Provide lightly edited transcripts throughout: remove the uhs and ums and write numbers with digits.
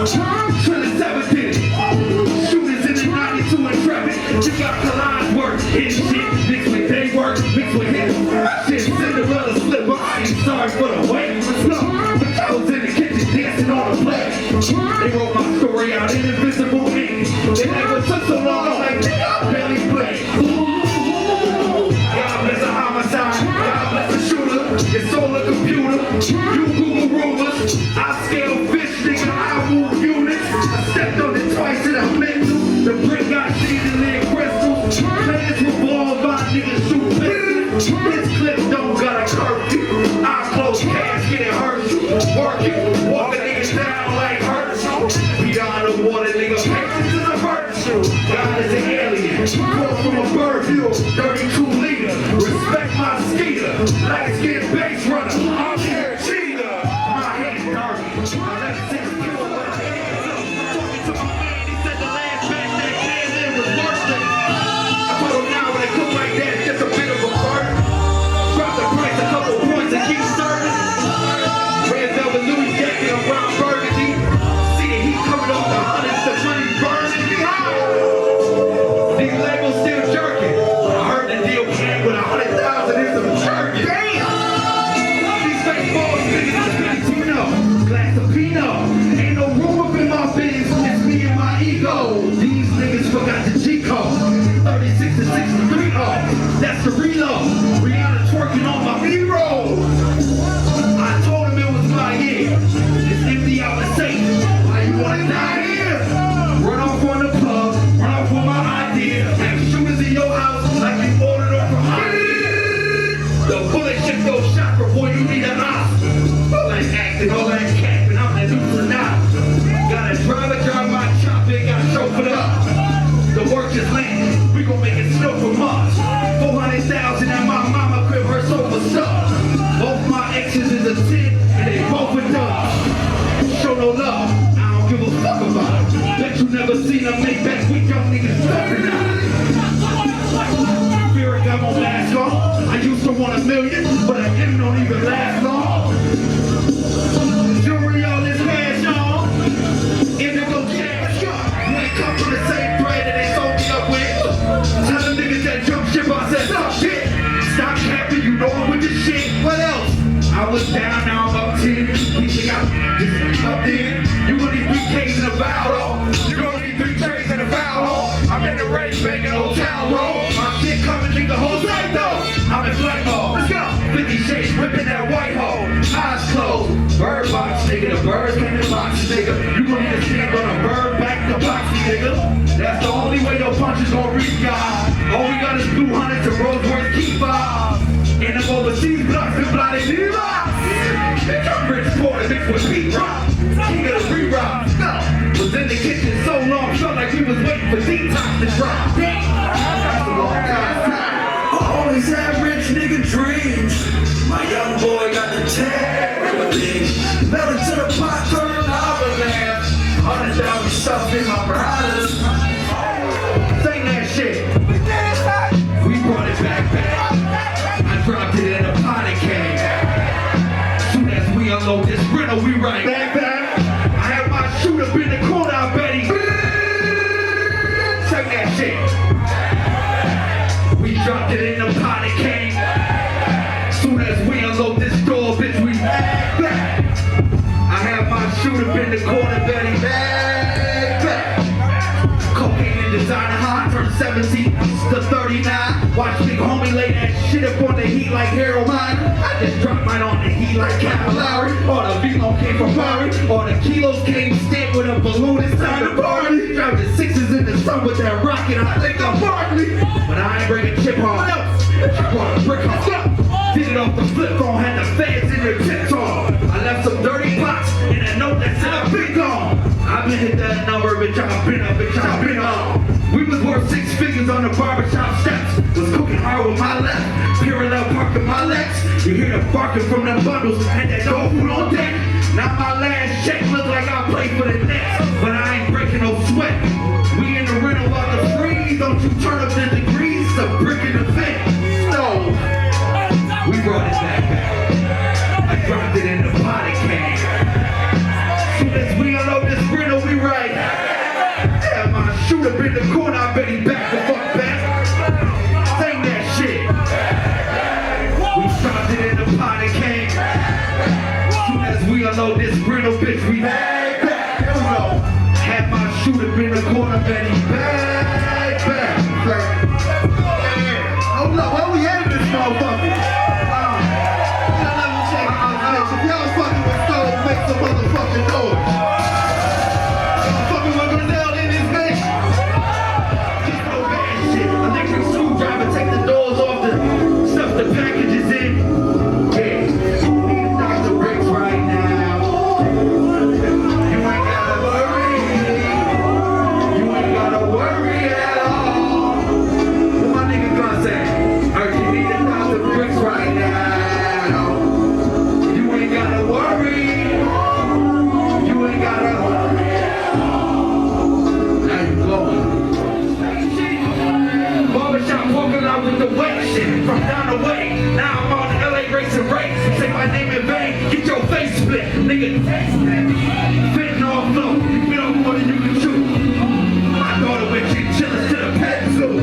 Trilling 7 did it. Shooters in the 92 Intrepid. You got collage work, hit shit, mixed with day work, mixed with hit. Shit, Cinderella slipper. I ain't sorry for the wait. No, I was in the kitchen dancing on the plate. They wrote my story out in invisible ink. They never took so long, I'm like, nigga, I barely play. God bless a homicide, God bless a shooter. It's all a computer. You Google rumors. I scale fish, nigga, I move units. I stepped on it twice and I meant to. The brick got seasoned in crystals. Players revolve by niggas shoot pistols. This clip don't got a curfew. I close cash, get it hurt. Working, walking niggas down like Herschel. Beyond the water, nigga, patience is a virtue. God is an alien. Brought from a bird hill, 32 liter. Respect my skeeter. Light skin base runner. I'm here, cheater. My hands dirty. I left 6 kill with my hands up. Talking to my man, he said the last batch that came in was worse than. I told him now when they cook like that, it's just a bit of a burden. Drop the price a couple points and keep serving. Red velvet Louis jacket and brown burgundy. See the heat coming off the hundreds, the money burning me high. These labels still jerking. I heard the deal came with 100,000 in some jerky. Damn! These fake balls niggas is Filipino. Glass of Pinot. Ain't no room up in my biz. It's me and my ego. These niggas forgot the G code. 36 to 63 off. That's the reload. Rihanna twerking on my B-roll. I told him it was my year. It's empty out the safe. Why you wanna die here? Run off on the plug. Run off with my idea. Have shooters in your house like you ordered them from Ikea. The bullet shit go shot for boy, you need an Oscar. All that acting, all that capping, I'm that new for now. Got a driver, drive my chop, they got chauffeured up. The work is landed, we gon' make it snow for Mars. 400,000 at my mama crib, her sofa stuff. Both my exes is a 10, and they both are done. Show no love, I don't give a fuck about it. Bet you never seen a make back with young niggas stuffing out. Fear I won't last long. I used to want $1 million, but a M don't even last long. Jewelry on this cash on. Indigo cash. When it comes from the same bread that they sold me up with. Tell them niggas that jump ship, I said, stop shit. Stop capping, you know I'm with the shit. What else? I was down, now I'm up 10. You think I'm up there? You gonna need 3 Ks in a barrel. You gonna need 3 Ks in a barrel. I'm in the race, making hotel roll. My shit coming, think the whole thing though. I'm in black hole. Let's go. 50 shades, whipping that white hole. Eyes closed. Bird box, nigga. The birds came in boxes, nigga. You gonna need to stand on a bird back to boxy, nigga. That's the only way your punches gonna reach God. All we got is blue hunters and Rolls-Royce Keeper. In them overseas blocks and blotted D-Rock. Bitch, I'm rich, poor, mixed with P-Rock. King of the re-rock. No. Was in the kitchen so long, felt like we was waiting for detox to drop. That's a long time. I always had rich nigga dreams. My young boy got the terrible things. Melted to the pot, turn lava lamp. 100,000 stuff in my brothers. Sing that shit. We brought it back. Dropped it in a potty can. Soon as we unload this rental, we right back. I have my shoot up in the corner, I bet he. Check that shit. We dropped it in the potty can. Soon as we unload this door, bitch, we back. I have my shoot up in the corner, Betty. Back. Cocaine and designer high, turn 17 to 39. Watch big homie lay that shit up on the heat like heroin. I just dropped mine on the heat like capillary. Or the V-Lo came from Barry. Or the kilos came stamped with a balloon. It's time to party. Driving 6s in the sun with that rocket. I think I'm Barkley. But I ain't bringing chip home. I brought a brick home. Did it off the flip phone. Had the feds in their tips on. I left some dirty pots and a note that said I've been gone. I've been hit that number, bitch. I've been up, bitch. I've been on. We was worth 6 figures on the barbershop steps. Was cooking hard with my left. Parallel parking my legs. You hear the barking from them bundles. Had that dog food on deck. Now my last check look like I played for the Nets. But I ain't breaking no sweat. We in the rental about to freeze. Don't you turn up the degrees. It's a brick in the fence. No. We brought it back. I dropped it in the potty can. Soon as we unload this rental, shoot up in the corner, I bet he back the fuck back. Sing that shit. We started in the pot and came. Soon as we unload this brittle bitch, we back. Here we go. Had my shoot up in the corner, bet he back. Hold up, where we headed this motherfucker? If y'all fucking with Stone, make some motherfucking noise. Fucking with Grinnell in this bitch. Just no bad shit. Electric screwdriver, take the doors off the stuff the packages in. Yeah, these knock the bricks right now. You ain't gotta worry. You ain't gotta worry at all. What my nigga gonna say? Heard you need to knock the bricks right now. You ain't gotta worry. You ain't gotta worry at all. Now you going. Barbershop walking out with the wet shit from down the way. Now I'm on the LA racing race. Say my name in vain, get your face split, nigga. Fitting off flow, you bit off more than you can chew. My daughter went chillin' to the pet zoo.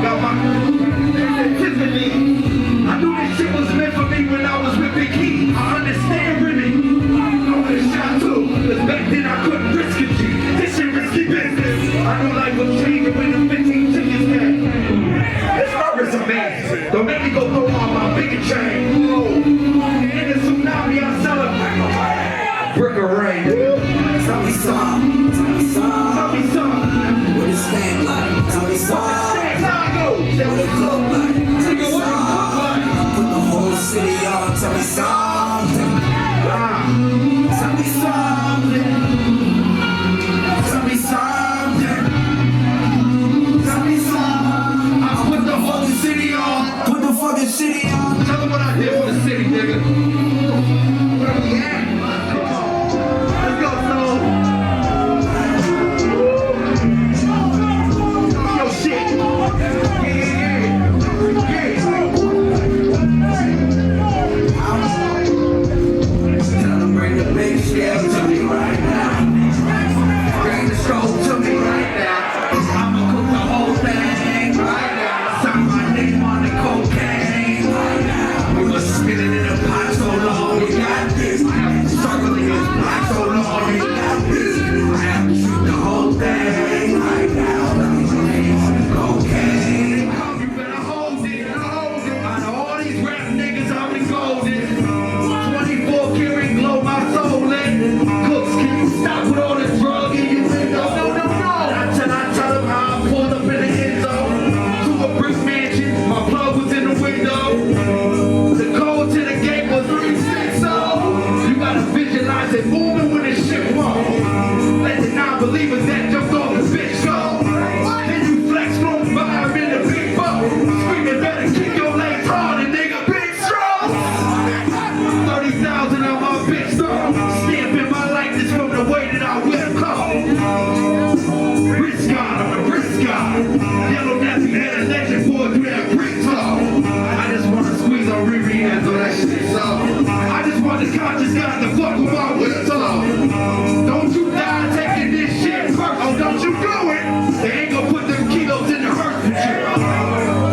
Got my Tiffany. I knew this shit was meant for me when I was with Big Key. I understand really. I would've shot too, cause back then I couldn't risk it. This shit risky business. I knew life was changing when the 15 tickets came. It's my resume. Don't make me go throw on my bigger chain. In the tsunami I celebrate. Brick of rain. Tell me some. Tell me some. What it stand like? Tell me some. Stand how I go. What it look like? Tell me Nigga, what it look some. like? Put the whole city on. Tell me something. Tell me something. Tell me something. Tell me something. I put the whole city on. Put the fucking city on. Tell them what I did for the city, nigga. Where we at? Come on. Let's go, Snow. Yo, shit. Tell them bring the big shit to me right now. Bring the stroke to me right now. I'ma cook the whole thing right now. Sign my name on the cocaine right now. We was spinning in a pot so long, we got this. I have been struggling in this pot so long, we got this. I have to shoot the whole thing right now. Sign my name on the cocaine. You better hold it, hold it. Out of all these rap niggas, I'm the golden. 24 karat glow my soul in. Cooks, can you stop with all the drug in your window? No. I tell them how I pulled up in the end zone. To a brick mansion, my plug was in the window. The code to the gate was 360. You gotta visualize it moving when the shit won't. Let the non-believers that jumped off the bitch go. Then you flex from vibe in the big boat. Screaming better kick your legs harder, nigga. Big stroke. 30,000 on my bitch though. Stamping my likeness from the way that I whip cold. Wrist guard, I'm a wrist guard. Yellow nappy head a legend boy through that brick talk. I just wanna squeeze on Riri and throw that shit so. I just want the conscious guy to fuck with my whistle. Don't you die taking this shit first. Oh, don't you do it. They ain't gonna put them kilos in the hearse with you.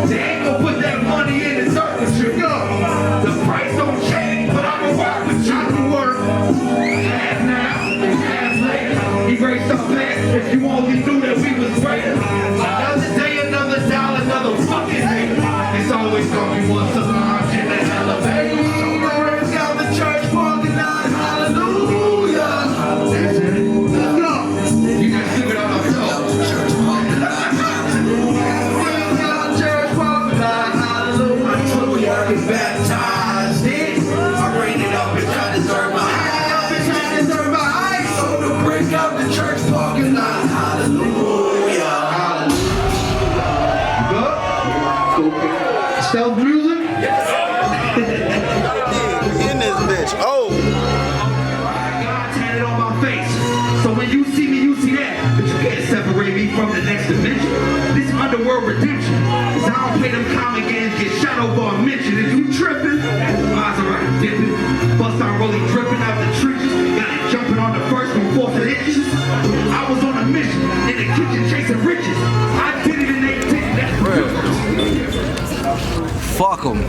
They ain't gonna put that money in the dirt with you. No. The price don't change, but I'ma work with you. I can work. Half now, half later. Erase our past if you only knew that we was greater. Another day, another dollar, another fucking day. It's always gonna be one salon in the elevator. Shoulder down the church parking lot. Hallelujah. That's it. Let's go. You guys give it up yourself. Church parking lot. Hallelujah. I told you I get baptized in. I rained it up and I deserve my eyes. So to break out the church parking lot. Hallelujah. Hallelujah. Stealth music? In this bitch. Oh. God tatted on my face. So when you see me, you see that. But you can't separate me from the next dimension. This underworld redemption. Cause I don't play them common games, get shot over a mention. If you tripping, Maserati dipping. Bust on rolling dripping out the trenches. Got it jumping on the first from 4th inches. I was on a mission in the kitchen chasing riches. Fuck them.